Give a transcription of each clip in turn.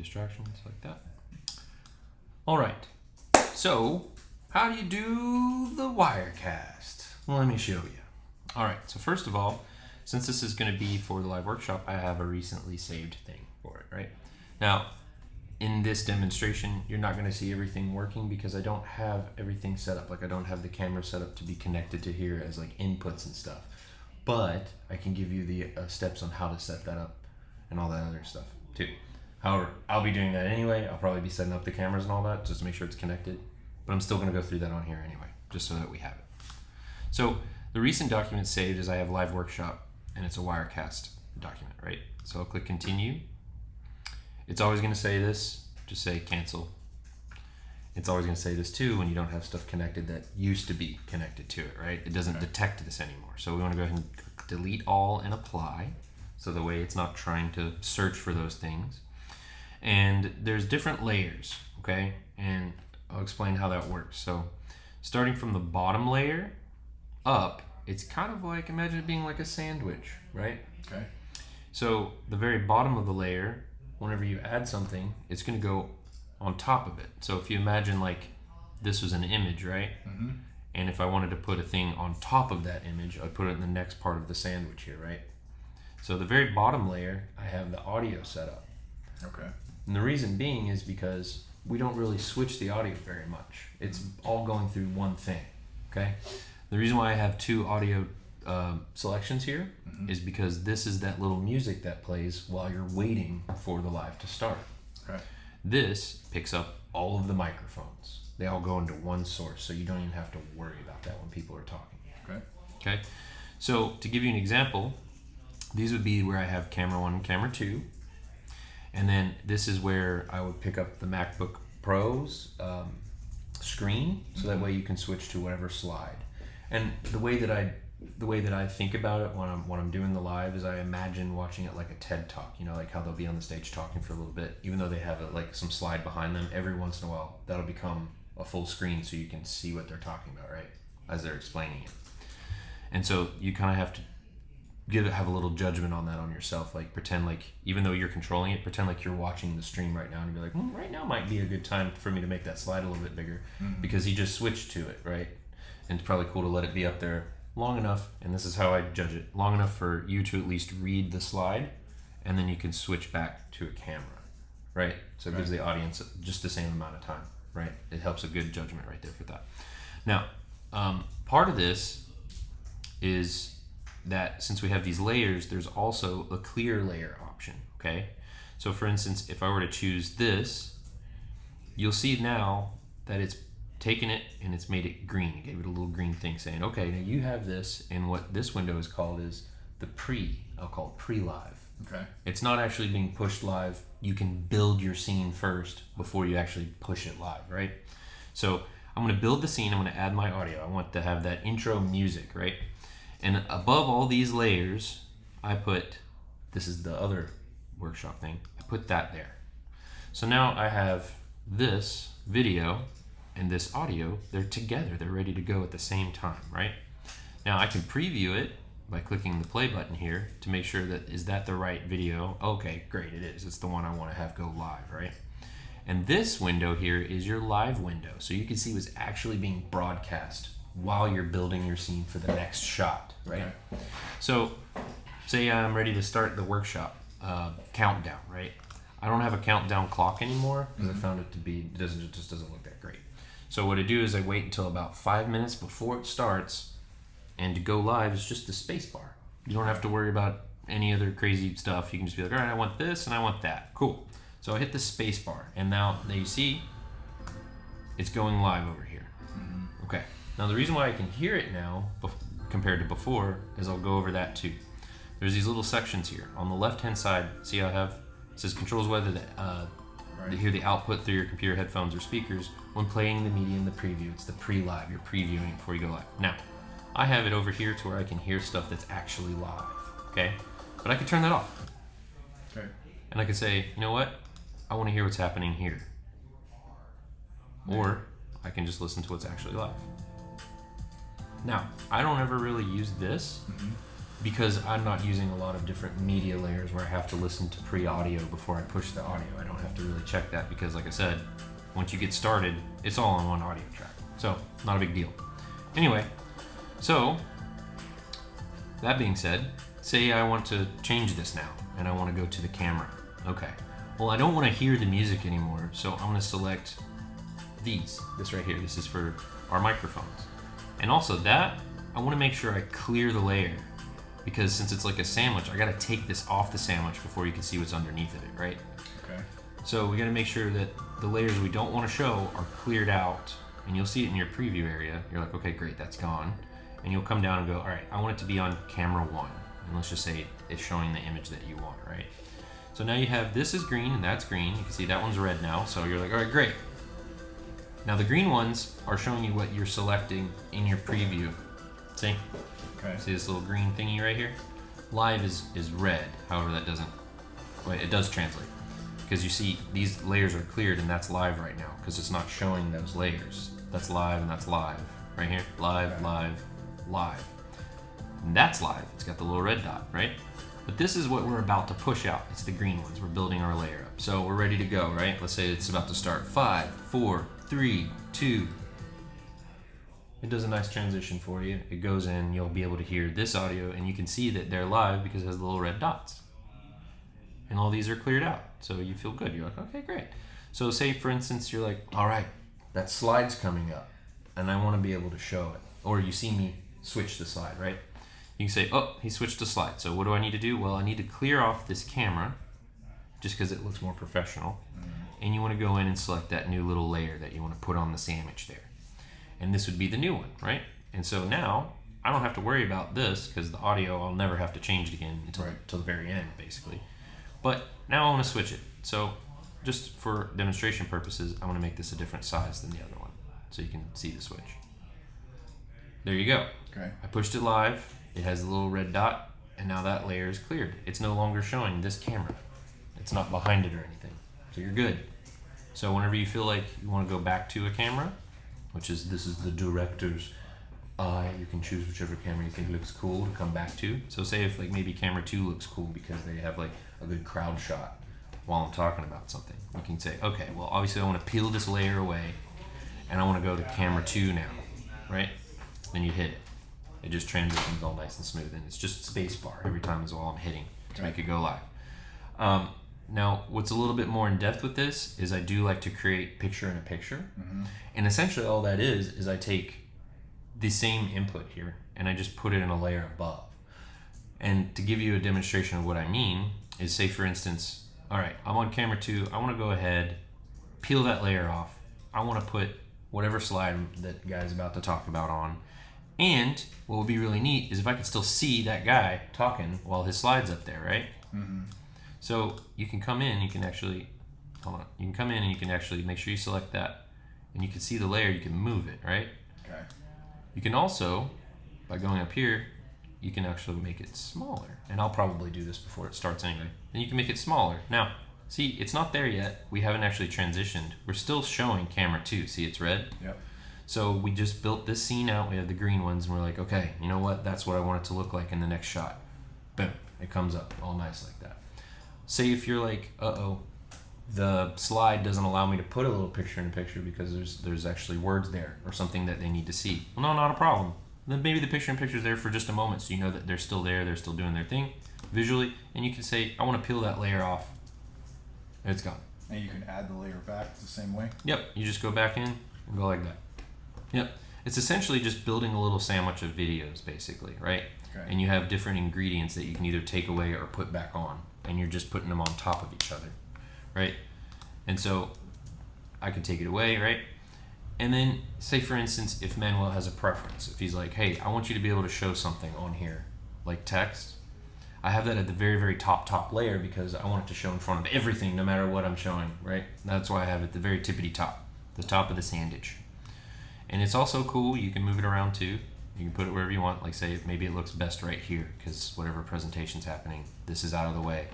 distractions like that. All right. So, how do you do the Wirecast? Well, let me show you. All right. So first of all, since this is going to be for the live workshop, I have a recently saved thing for it, right? Now, in this demonstration, you're not going to see everything working because I don't have everything set up. Like I don't have the camera set up to be connected to here as like inputs and stuff. But I can give you the steps on how to set that up and all that other stuff too. However, I'll be doing that anyway. I'll probably be setting up the cameras and all that just to make sure it's connected. But I'm still going to go through that on here anyway, just so that we have it. So the recent document saved is I have live workshop and it's a Wirecast document, right? So I'll click continue. It's always going to say this, just say cancel. It's always going to say this too when you don't have stuff connected that used to be connected to it, right? It doesn't detect this anymore. So we want to go ahead and delete all and apply. So the way it's not trying to search for those things. And there's different layers, okay? And I'll explain how that works. So starting from the bottom layer up, it's kind of like, imagine it being like a sandwich, right? Okay. So the very bottom of the layer, whenever you add something, it's going to go on top of it. So if you imagine like this was an image, right? Mm-hmm. And if I wanted to put a thing on top of that image, I'd put it in the next part of the sandwich here, right? So the very bottom layer, I have the audio set up. Okay. And the reason being is because we don't really switch the audio very much. It's all going through one thing, okay? The reason why I have two audio selections here is because this is that little music that plays while you're waiting for the live to start. Okay. This picks up all of the microphones. They all go into one source, so you don't even have to worry about that when people are talking. Okay. Okay. So to give you an example, these would be where I have camera 1 and camera 2. And then this is where I would pick up the MacBook Pro's screen, so that way you can switch to whatever slide. And the way that I think about it when I'm doing the live is I imagine watching it like a TED Talk, you know, like how they'll be on the stage talking for a little bit, even though they have like some slide behind them. Every once in a while, that'll become a full screen so you can see what they're talking about, right, as they're explaining it. And so you kind of have to have a little judgment on that on yourself. Like pretend like, even though you're controlling it, pretend like you're watching the stream right now and be like, right now might be a good time for me to make that slide a little bit bigger because he just switched to it, right? And it's probably cool to let it be up there long enough, and this is how I judge it, long enough for you to at least read the slide, and then you can switch back to a camera, right? So it gives the audience just the same amount of time, right? It helps a good judgment right there for that. Now, part of this is that since we have these layers, there's also a clear layer option, okay? So for instance, if I were to choose this, you'll see now that it's taken it and it's made it green. It gave it a little green thing saying, okay, now you have this, and what this window is called is the I'll call it pre-live. Okay. It's not actually being pushed live. You can build your scene first before you actually push it live, right? So I'm gonna build the scene, I'm gonna add my audio. I want to have that intro music, right? And above all these layers, I put, this is the other workshop thing, I put that there. So now I have this video and this audio, they're together, they're ready to go at the same time, right? Now I can preview it by clicking the play button here to make sure that, is that the right video? Okay, great, it is. It's the one I want to have go live, right? And this window here is your live window. So you can see what's actually being broadcast while you're building your scene for the next shot, right? Okay. So say I'm ready to start the workshop countdown, right? I don't have a countdown clock anymore because I found it to be, it just doesn't look that great. So what I do is I wait until about 5 minutes before it starts, and to go live is just the space bar. You don't have to worry about any other crazy stuff. You can just be like, all right, I want this and I want that. Cool. So I hit the space bar, and now you see it's going live over here. Okay. Now the reason why I can hear it now compared to before is I'll go over that too. There's these little sections here. On the left-hand side, see how I have, it says controls whether to hear the output through your computer headphones or speakers when playing the media in the preview. It's the pre-live. You're previewing before you go live. Now, I have it over here to where I can hear stuff that's actually live, okay? But I can turn that off. Okay. And I can say, you know what? I want to hear what's happening here. Or I can just listen to what's actually live. Now, I don't ever really use this, because I'm not using a lot of different media layers where I have to listen to pre-audio before I push the audio. I don't have to really check that because, like I said, once you get started, it's all on one audio track. So, not a big deal. Anyway, so, that being said, say I want to change this now, and I want to go to the camera. Okay. Well, I don't want to hear the music anymore, so I'm going to select this right here. This is for our microphones. And also that, I want to make sure I clear the layer, because since it's like a sandwich, I got to take this off the sandwich before you can see what's underneath of it, right? Okay. So we got to make sure that the layers we don't want to show are cleared out, and you'll see it in your preview area. You're like, okay, great, that's gone. And you'll come down and go, all right, I want it to be on camera 1. And let's just say it's showing the image that you want, right? So now you have, this is green and that's green. You can see that one's red now. So you're like, all right, great. Now the green ones are showing you what you're selecting in your preview. See? Okay. See this little green thingy right here? Live is red. However, that doesn't, wait, it does translate. Because you see these layers are cleared and that's live right now because it's not showing those layers. That's live and that's live. Right here, live, Okay. live, live. And that's live. It's got the little red dot, right? But this is what we're about to push out. It's the green ones. We're building our layer up. So we're ready to go, right? Let's say it's about to start. 5, 4, 3, 2. It does a nice transition for you. It goes in, you'll be able to hear this audio, and you can see that they're live because it has the little red dots. And all these are cleared out. So you feel good. You're like, okay, great. So say, for instance, you're like, all right, that slide's coming up, and I want to be able to show it. Or you see me switch the slide, right? You can say, oh, he switched the slide. So what do I need to do? Well, I need to clear off this camera just because it looks more professional. And you want to go in and select that new little layer that you want to put on the sandwich there. And this would be the new one, right? And so now I don't have to worry about this because the audio, I'll never have to change it again until the very end, basically. But now I want to switch it. So just for demonstration purposes, I want to make this a different size than the other one so you can see the switch. There you go. Okay. I pushed it live. It has the little red dot, and now that layer is cleared. It's no longer showing this camera. It's not behind it or anything. So you're good. So whenever you feel like you want to go back to a camera, this is the director's eye, you can choose whichever camera you think looks cool to come back to. So say if like maybe camera 2 looks cool because they have like a good crowd shot while I'm talking about something. You can say, okay, well obviously I want to peel this layer away and I want to go to camera 2 now, right? Then you hit it. It just transitions all nice and smooth, and it's just space bar every time is all I'm hitting to make it go live. Now, what's a little bit more in depth with this is I do like to create picture-in-a-picture, and essentially all that is I take the same input here and I just put it in a layer above. And to give you a demonstration of what I mean is, say for instance, all right, I'm on camera 2, I want to go ahead, peel that layer off. I want to put whatever slide that guy's about to talk about on. And what would be really neat is if I could still see that guy talking while his slide's up there, right? So you can come in, you can actually, hold on, you can come in and you can actually make sure you select that, and you can see the layer, you can move it, right? Okay. You can also, by going up here, you can actually make it smaller. And I'll probably do this before it starts anyway. And you can make it smaller. Now, see, it's not there yet. We haven't actually transitioned. We're still showing camera 2. See, it's red? Yep. So we just built this scene out. We have the green ones, and we're like, okay, you know what? That's what I want it to look like in the next shot. Boom. It comes up all nice like that. Say if you're like, uh-oh, the slide doesn't allow me to put a little picture-in-picture because there's actually words there or something that they need to see. Well, no, not a problem. Then maybe the picture-in-picture is there for just a moment, so you know that they're still there, they're still doing their thing visually, and you can say, I want to peel that layer off, and it's gone. And you can add the layer back the same way? Yep, you just go back in and go like that. Yep, it's essentially just building a little sandwich of videos, basically, right? Okay. And you have different ingredients that you can either take away or put back on, and you're just putting them on top of each other, right? And so I can take it away, right? And then say for instance, if Manuel has a preference, if he's like, hey, I want you to be able to show something on here, like text, I have that at the very, very top layer because I want it to show in front of everything no matter what I'm showing, right? That's why I have it at the very tippity top, the top of the sandwich. And it's also cool, you can move it around too. You can put it wherever you want, like say maybe it looks best right here because whatever presentation's happening, this is out of the way.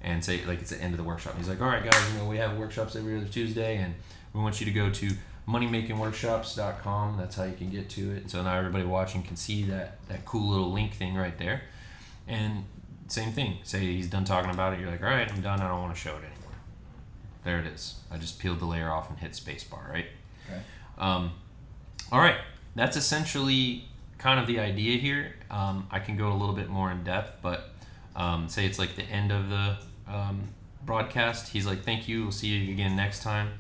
And say like it's the end of the workshop. He's like, all right guys, we have workshops every other Tuesday and we want you to go to moneymakingworkshops.com. That's how you can get to it. And so now everybody watching can see that cool little link thing right there. And same thing. Say he's done talking about it. You're like, all right, I'm done. I don't want to show it anymore. There it is. I just peeled the layer off and hit spacebar, right? Okay. All right. That's essentially kind of the idea here. I can go a little bit more in depth, but say it's like the end of the broadcast. He's like, thank you. We'll see you again next time.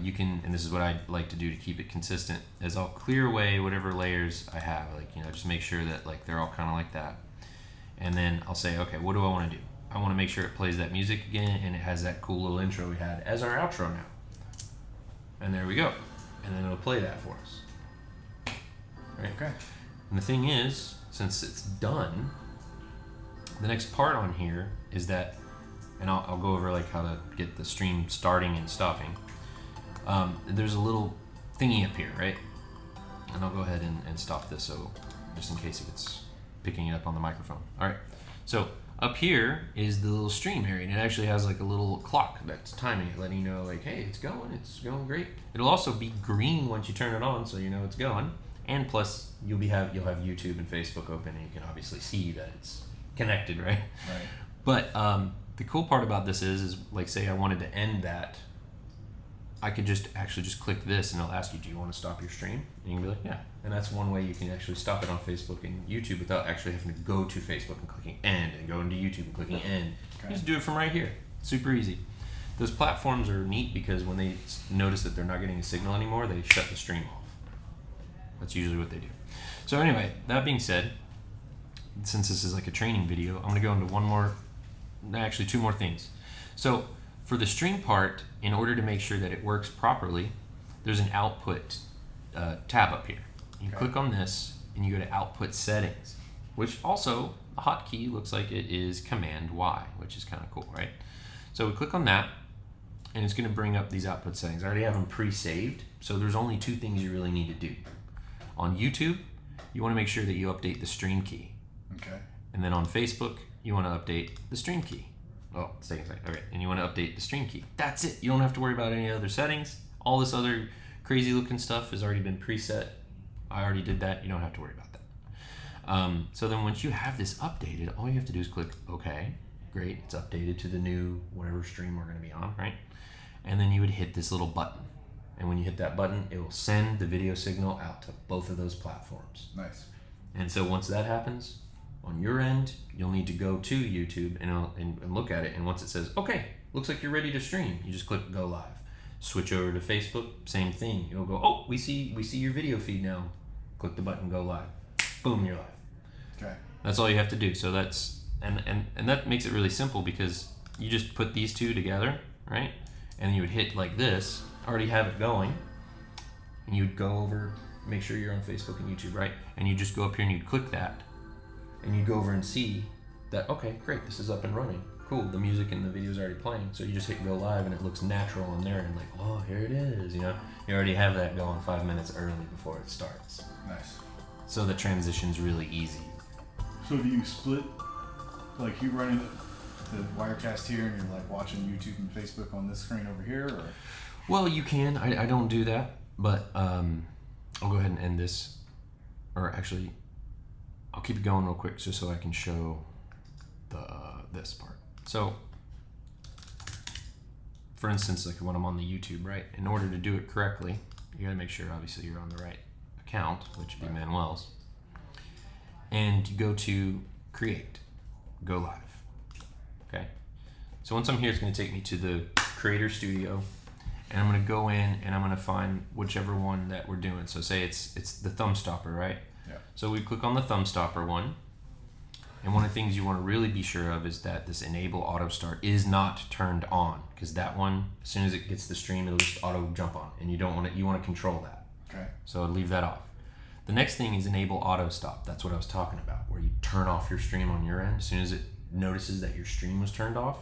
You can, and this is what I like to do to keep it consistent, is I'll clear away whatever layers I have. Like, just make sure that like they're all kind of like that. And then I'll say, okay, what do I want to do? I want to make sure it plays that music again and it has that cool little intro we had as our outro now. And there we go. And then it'll play that for us. Right? Okay. And the thing is, since it's done, the next part on here is that, and I'll go over like how to get the stream starting and stopping. There's a little thingy up here, right? And I'll go ahead and stop this, so just in case it's picking it up on the microphone. All right. So up here is the little stream area, and it actually has like a little clock that's timing it, letting you know like, hey, it's going great. It'll also be green once you turn it on, so you know it's going. And plus, you'll have YouTube and Facebook open, and you can obviously see that it's connected, right? Right. But the cool part about this is like, say I wanted to end that, I could just click this, and it'll ask you, do you want to stop your stream? And you can be like, yeah. And that's one way you can actually stop it on Facebook and YouTube without actually having to go to Facebook and clicking end, and go into YouTube and clicking end. Okay. You just do it from right here. Super easy. Those platforms are neat because when they notice that they're not getting a signal anymore, they shut the stream off. That's usually what they do. So anyway, that being said, since this is like a training video, I'm going to go into two more things. So for the stream part, in order to make sure that it works properly, there's an output tab up here. You click on this and you go to output settings, which also the hotkey looks like it is Command Y, which is kind of cool, right? So we click on that and it's going to bring up these output settings. I already have them pre-saved, so there's only two things you really need to do. On YouTube, you want to make sure that you update the stream key. Okay. And then on Facebook, you want to update the stream key. Oh, it's taking a second. Okay, and you want to update the stream key. That's it. You don't have to worry about any other settings. All this other crazy looking stuff has already been preset. I already did that. You don't have to worry about that. So then once you have this updated, all you have to do is click OK. Great. It's updated to the new whatever stream we're going to be on, right? And then you would hit this little button. And when you hit that button, it will send the video signal out to both of those platforms. Nice. And so once that happens, on your end, you'll need to go to YouTube and look at it. And once it says, okay, looks like you're ready to stream, you just click go live. Switch over to Facebook, same thing. You'll go, oh, we see your video feed now. Click the button, go live. Boom, you're live. Okay. That's all you have to do. So that's, and that makes it really simple because you just put these two together, right? And you would hit like this, already have it going, and you'd go over, make sure you're on Facebook and YouTube, right? And you just go up here and you'd click that, and you go over and see that, okay, great, this is up and running. Cool, the music and the video is already playing. So you just hit go live and it looks natural in there and like, oh, here it is, you already have that going 5 minutes early before it starts. Nice. So the transition's really easy. So do you split, like you running the Wirecast here and you're like watching YouTube and Facebook on this screen over here, or? Well, you can. I don't do that, but I'll go ahead and end this. Or actually, I'll keep it going real quick just so I can show this part. So, for instance, like when I'm on the YouTube, right? In order to do it correctly, you got to make sure, obviously, you're on the right account, which would be Manuel's. And you go to Create, Go Live. Okay? So once I'm here, it's going to take me to the Creator Studio. And I'm going to go in and I'm going to find whichever one that we're doing. So say it's the thumb stopper, right? Yeah. So we click on the thumb stopper one. And one of the things you want to really be sure of is that this enable auto start is not turned on, because that one, as soon as it gets the stream, it'll just auto jump on, and you want to control that. Okay. So I'd leave that off. The next thing is enable auto stop. That's what I was talking about, where you turn off your stream on your end. As soon as it notices that your stream was turned off,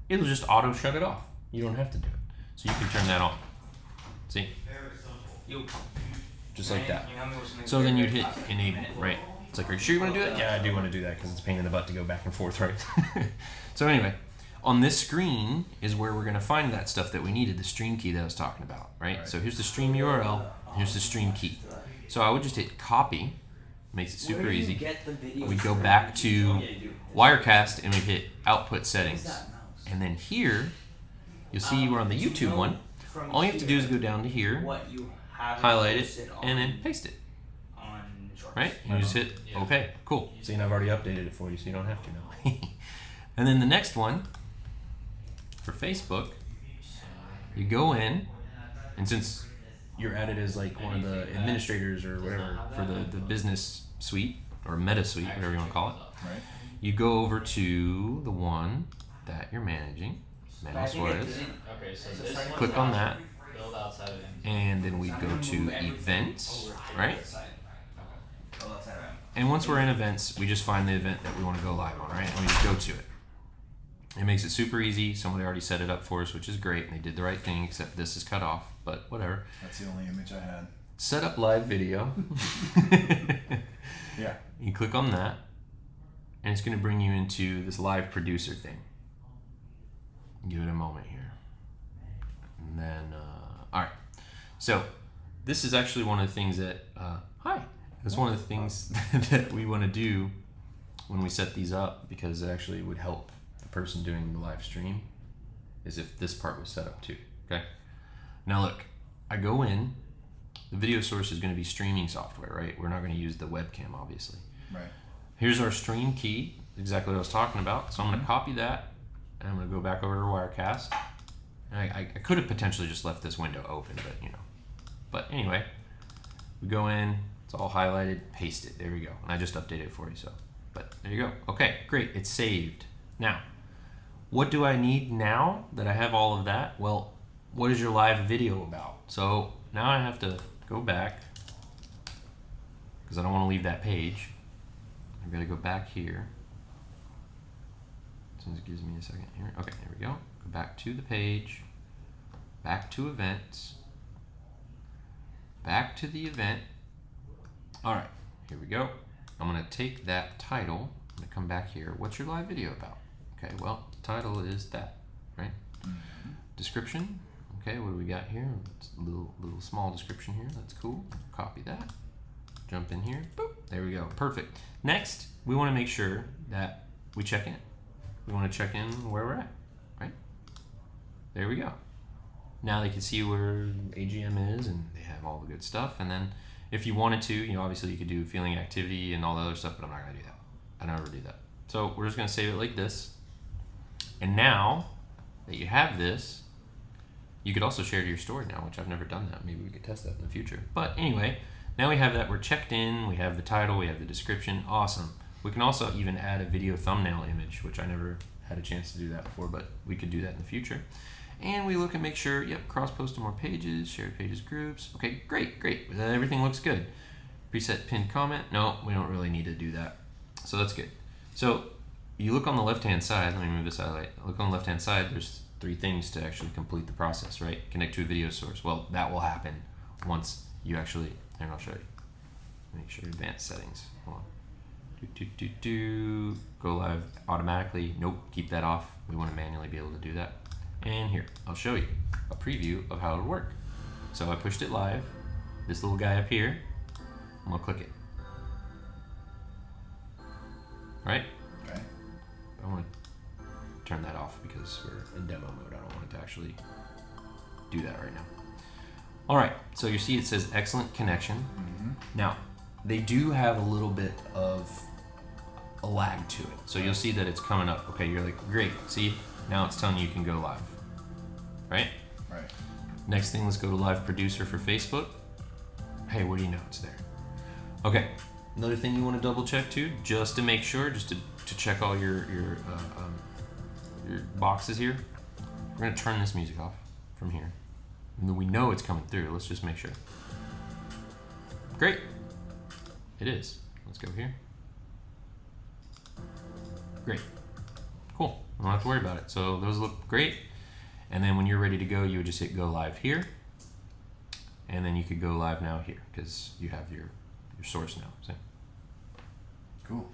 it'll just auto shut it off. You don't have to do it. So you can turn that on. See? Very simple. Just like that. So then you'd hit enable, right? It's like, are you sure you want to do it? Yeah, I do want to do that because it's a pain in the butt to go back and forth, right? So anyway, on this screen is where we're going to find that stuff that we needed, the stream key that I was talking about, right? So here's the stream URL, here's the stream key. So I would just hit copy, Makes it super Where do you easy. get the video We go stream? back to Yeah, you do. Wirecast and we hit output What's settings. that mouse? And then here, you'll see we're on the to YouTube know one. from All you have to do is here go down to here, what you haven't highlight it, posted and then on- paste it. on Shorts. Right? And you just hit OK. Cool. See, and I've already updated it for you, so you don't have to now. And then the next one, for Facebook, you go in, and since you're added as like one of the administrators or whatever for the business suite or meta suite, whatever you want to call it, Right. you go over to the one that you're managing, But I Manuel think it Suarez. didn't- Okay, so So this start one Click on that, build outside of it. and then we So I'm go gonna to move everything events, over to right? the side. Oh, that's all right. And once we're in events, we just find the event that we want to go live on, right? And we just go to it. It makes it super easy. Somebody already set it up for us, which is great. And they did the right thing, except this is cut off, but whatever. That's the only image I had. Set up live video. Yeah. You click on that, and it's going to bring you into this live producer thing. Give it a moment here. And then, all right. So, this is actually one of the things that, hi. It's one of the things that we want to do when we set these up because it actually would help the person doing the live stream is if this part was set up too, okay? Now look, I go in, the video source is going to be streaming software, right? We're not going to use the webcam, obviously. Right. Here's our stream key, exactly what I was talking about. So I'm going to copy that, and I'm going to go back over to Wirecast. And I could have potentially just left this window open, but you know. But anyway, we go in, it's all highlighted, paste it, there we go. And I just updated it for you, so. But there you go. Okay, great, it's saved. Now, what do I need now that I have all of that? Well, what is your live video about? So now I have to go back, because I don't want to leave that page. I've got to go back here. Since it gives me a second here. Okay, there we go. Go back to the page, back to events, back to the event. All right, here we go. I'm going to take that title. I'm going to come back here. What's your live video about? Okay, well, the title is that, right? Description. Okay, what do we got here? It's a little small description here. That's cool. Copy that. Jump in here. Boop. There we go. Perfect. Next, we want to make sure that we check in. We want to check in where we're at, right? There we go. Now they can see where AGM is and they have all the good stuff. And then if you wanted to, you know, obviously you could do feeling activity and all the other stuff, but I'm not going to do that. I never do that. So we're just going to save it like this. And now that you have this, you could also share to your story now, which I've never done that. Maybe we could test that in the future. But anyway, now we have that. We're checked in. We have the title. We have the description. Awesome. We can also even add a video thumbnail image, which I never had a chance to do that before, but we could do that in the future. And we look and make sure, yep, cross-post to more pages, shared pages, groups. Okay, great. Everything looks good. Preset pinned comment. No, we don't really need to do that. So that's good. So you look on the left-hand side. Let me move this highlight. Look on the left-hand side. There's 3 things to actually complete the process, right? Connect to a video source. Well, that will happen once you actually, here, I'll show you. Make sure advanced settings. Hold on. Go live automatically. Nope, keep that off. We want to manually be able to do that. And here, I'll show you a preview of how it would work. So I pushed it live. This little guy up here, I'm gonna click it. Right? Okay. I want to turn that off because we're in demo mode. I don't want it to actually do that right now. All right, so you see it says excellent connection. Mm-hmm. Now, they do have a little bit of a lag to it. So you'll see that it's coming up. Okay, you're like, great. See, now it's telling you can go live. Right? Right. Next thing, let's go to live producer for Facebook. Hey, what do you know? It's there. Okay. Another thing you want to double check too, just to make sure, just to check all your boxes here. We're gonna turn this music off from here. And then we know it's coming through. Let's just make sure. Great. It is. Let's go here. Great. Cool. We don't have to worry about it. So those look great. And then when you're ready to go, you would just hit go live here. And then you could go live now here because you have your source now. So. Cool.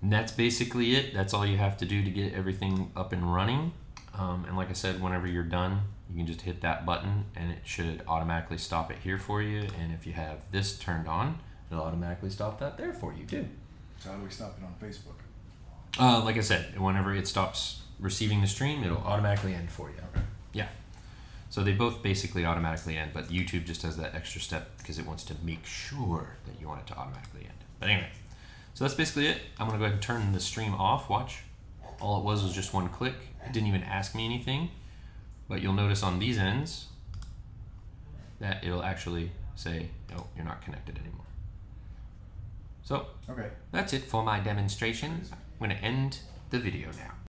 And that's basically it. That's all you have to do to get everything up and running. And like I said, whenever you're done, you can just hit that button and it should automatically stop it here for you. And if you have this turned on, it'll automatically stop that there for you too. So how do we stop it on Facebook? Like I said, whenever it stops receiving the stream, it'll automatically end for you. Okay. Yeah. So they both basically automatically end, but YouTube just does that extra step because it wants to make sure that you want it to automatically end. But anyway, so that's basically it. I'm going to go ahead and turn the stream off. Watch. All it was just one click. It didn't even ask me anything. But you'll notice on these ends that it'll actually say, no, you're not connected anymore. So Okay. that's it for my demonstration. I'm going to end the video now.